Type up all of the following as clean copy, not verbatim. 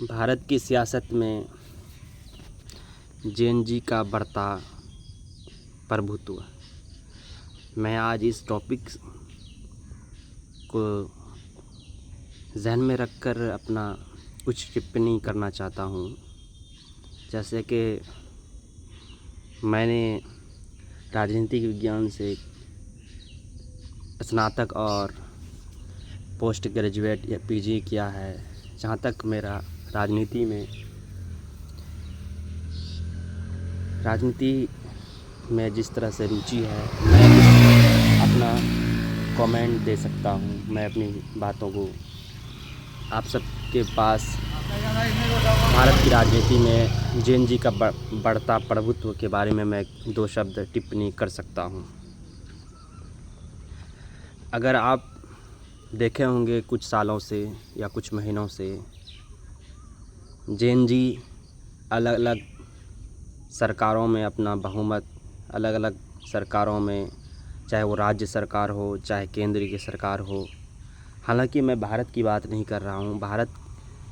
भारत की सियासत में जेएनजी का बढ़ता प्रभुत्व। मैं आज इस टॉपिक को ज़हन में रखकर अपना कुछ टिप्पणी करना चाहता हूँ। जैसे कि मैंने राजनीतिक विज्ञान से स्नातक और पोस्ट ग्रेजुएट या पीजी किया है। जहाँ तक मेरा राजनीति में जिस तरह से रुचि है, मैं अपना कमेंट दे सकता हूँ। मैं अपनी बातों को आप सबके पास भारत की राजनीति में जेएनजी का बढ़ता प्रभुत्व के बारे में मैं दो शब्द टिप्पणी कर सकता हूँ। अगर आप देखे होंगे कुछ सालों से या कुछ महीनों से जेएनजी अलग अलग सरकारों में अपना बहुमत, अलग अलग सरकारों में, चाहे वो राज्य सरकार हो चाहे केंद्र की सरकार हो। हालांकि मैं भारत की बात नहीं कर रहा हूँ, भारत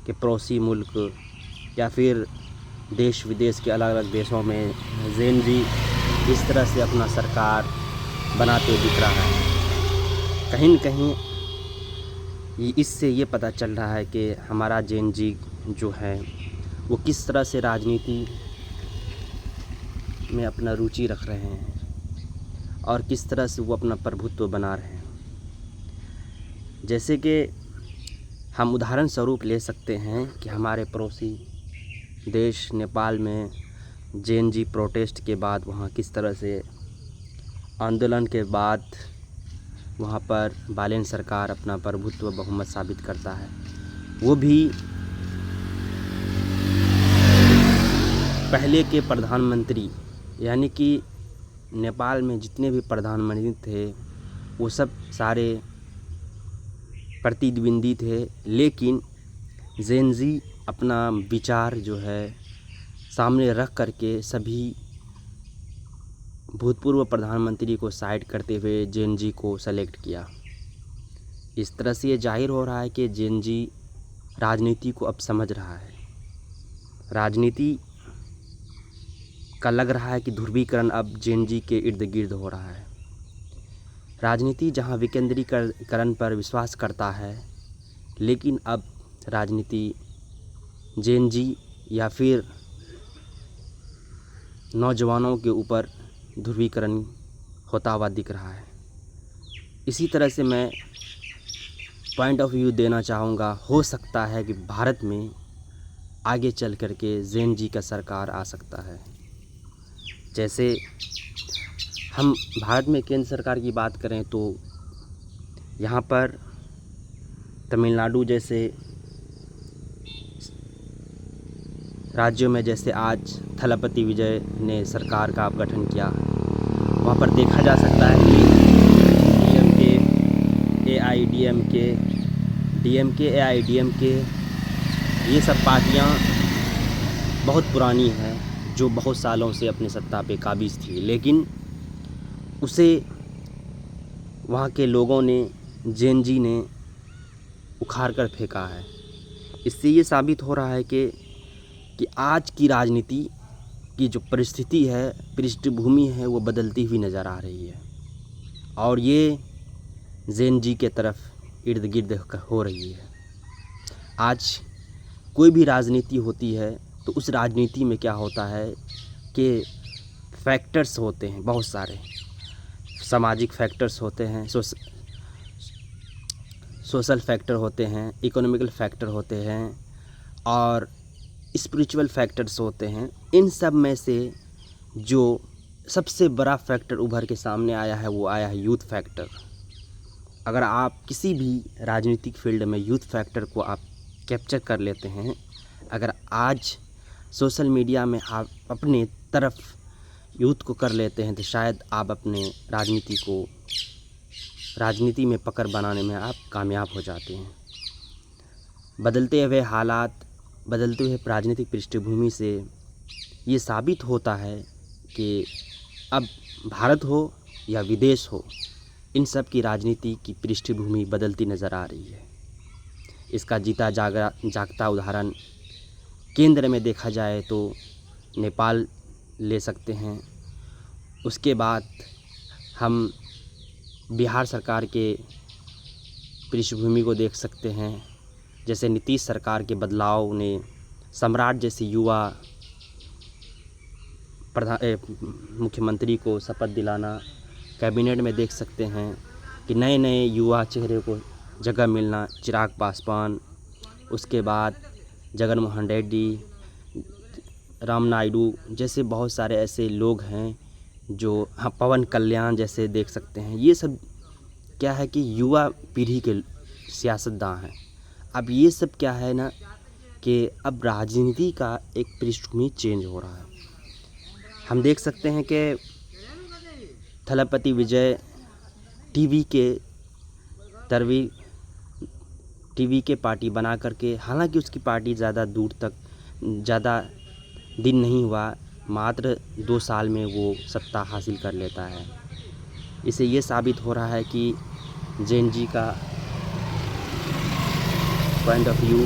के पड़ोसी मुल्क या फिर देश विदेश के अलग अलग देशों में जेएनजी इस तरह से अपना सरकार बनाते दिख रहा है। कहीं न कहीं इससे ये पता चल रहा है कि हमारा जेएनजी जो है वो किस तरह से राजनीति में अपना रुचि रख रहे हैं और किस तरह से वो अपना प्रभुत्व बना रहे हैं। जैसे कि हम उदाहरण स्वरूप ले सकते हैं कि हमारे पड़ोसी देश नेपाल में जेएनजी प्रोटेस्ट के बाद वहाँ किस तरह से आंदोलन के बाद वहाँ पर बालेन सरकार अपना प्रभुत्व बहुमत साबित करता है। वो भी पहले के प्रधानमंत्री, यानी कि नेपाल में जितने भी प्रधानमंत्री थे वो सब सारे प्रतिद्वंदी थे, लेकिन जेएनजी अपना विचार जो है सामने रख करके सभी भूतपूर्व प्रधानमंत्री को साइड करते हुए जेएनजी को सेलेक्ट किया। इस तरह से ये जाहिर हो रहा है कि जेएनजी राजनीति को अब समझ रहा है। राजनीति का लग रहा है कि ध्रुवीकरण अब जेएनजी के इर्द गिर्द हो रहा है। राजनीति जहां विकेंद्रीकरण पर विश्वास करता है, लेकिन अब राजनीति जेएनजी या फिर नौजवानों के ऊपर ध्रुवीकरण होता हुआ दिख रहा है। इसी तरह से मैं पॉइंट ऑफ व्यू देना चाहूँगा, हो सकता है कि भारत में आगे चल कर के जेएनजी का सरकार आ सकता है। जैसे हम भारत में केंद्र सरकार की बात करें तो यहाँ पर तमिलनाडु जैसे राज्यों में, जैसे आज थलपति विजय ने सरकार का गठन किया, वहाँ पर देखा जा सकता है कि डीएमके, एआईडीएमके ये सब पार्टियाँ बहुत पुरानी हैं जो बहुत सालों से अपनी सत्ता पे काबिज थी, लेकिन उसे वहाँ के लोगों ने, जेएनजी ने उखाड़ कर फेंका है। इससे ये साबित हो रहा है कि आज की राजनीति की जो परिस्थिति है, पृष्ठभूमि है, वो बदलती हुई नज़र आ रही है और ये जेएनजी के तरफ इर्द गिर्द हो रही है। आज कोई भी राजनीति होती है तो उस राजनीति में क्या होता है कि फैक्टर्स होते हैं, बहुत सारे सामाजिक फैक्टर्स होते हैं, सोशल फैक्टर होते हैं, इकोनॉमिकल फैक्टर होते हैं और स्पिरिचुअल फैक्टर्स होते हैं। इन सब में से जो सबसे बड़ा फैक्टर उभर के सामने आया है वो आया है यूथ फैक्टर। अगर आप किसी भी राजनीतिक फील्ड में यूथ फैक्टर को आप कैप्चर कर लेते हैं, अगर आज सोशल मीडिया में आप अपने तरफ यूथ को कर लेते हैं, तो शायद आप अपने राजनीति में पकड़ बनाने में आप कामयाब हो जाते हैं। बदलते हुए हालात, बदलते हुए राजनीतिक पृष्ठभूमि से ये साबित होता है कि अब भारत हो या विदेश हो, इन सब की राजनीति की पृष्ठभूमि बदलती नज़र आ रही है। इसका जीता जागता उदाहरण केंद्र में देखा जाए तो नेपाल ले सकते हैं। उसके बाद हम बिहार सरकार के पृष्ठभूमि को देख सकते हैं। जैसे नीतीश सरकार के बदलाव ने सम्राट जैसे युवा मुख्यमंत्री को शपथ दिलाना, कैबिनेट में देख सकते हैं कि नए नए युवा चेहरे को जगह मिलना, चिराग पासवान, उसके बाद जगन मोहन रेड्डी, राम नायडू जैसे बहुत सारे ऐसे लोग हैं जो, हाँ, पवन कल्याण जैसे देख सकते हैं। ये सब क्या है कि युवा पीढ़ी के सियासतदान हैं। अब ये सब क्या है ना कि अब राजनीति का एक पृष्ठभूमि चेंज हो रहा है। हम देख सकते हैं कि थलपति विजय टीवी के पार्टी बना करके, हालांकि उसकी पार्टी ज़्यादा दिन नहीं हुआ, मात्र 2 साल में वो सत्ता हासिल कर लेता है। इससे ये साबित हो रहा है कि जैन जी का पॉइंट ऑफ व्यू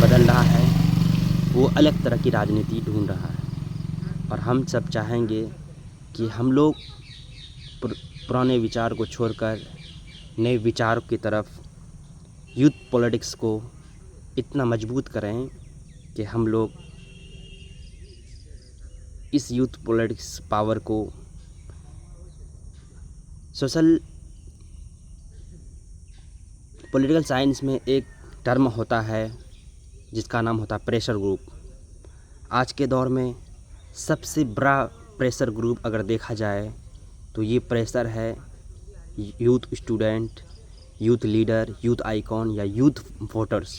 बदल रहा है, वो अलग तरह की राजनीति ढूंढ रहा है। और हम सब चाहेंगे कि हम लोग पुराने विचार को छोड़कर नए विचार की तरफ यूथ पॉलिटिक्स को इतना मजबूत करें कि हम लोग इस यूथ पॉलिटिक्स पावर को पॉलिटिकल साइंस में एक टर्म होता है जिसका नाम होता है प्रेशर ग्रुप। आज के दौर में सबसे बड़ा प्रेशर ग्रुप अगर देखा जाए तो ये प्रेशर है youth student, youth leader, youth icon या यूथ वोटर्स।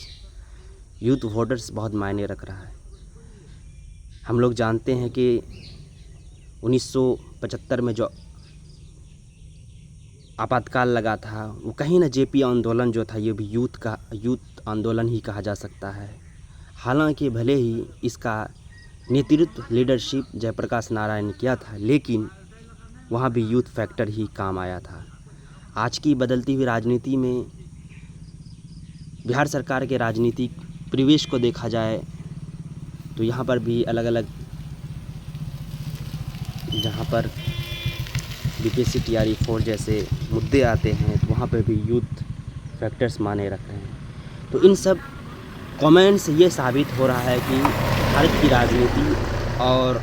यूथ वोटर्स बहुत मायने रख रहा है। हम लोग जानते हैं कि 1975 में जो आपातकाल लगा था, वो कहीं ना जेपी आंदोलन जो था, ये भी यूथ आंदोलन ही कहा जा सकता है। हालांकि भले ही इसका नेतृत्व लीडरशिप जयप्रकाश नारायण ने किया था, लेकिन वहाँ भी यूथ फैक्टर ही काम आया था। आज की बदलती हुई राजनीति में बिहार सरकार के राजनीतिक परिवेश को देखा जाए तो यहाँ पर भी अलग अलग, जहाँ पर बीपीएससी टीआरई 4 जैसे मुद्दे आते हैं तो वहाँ पर भी यूथ फैक्टर्स माने रख रहे हैं। तो इन सब कमेंट से ये साबित हो रहा है कि भारत की राजनीति और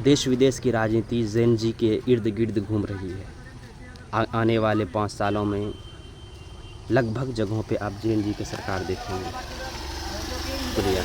देश विदेश की राजनीति जैन जी के इर्द गिर्द घूम रही है। आने वाले 5 सालों में लगभग जगहों पे आप जैन जी की सरकार देखेंगे। शुक्रिया।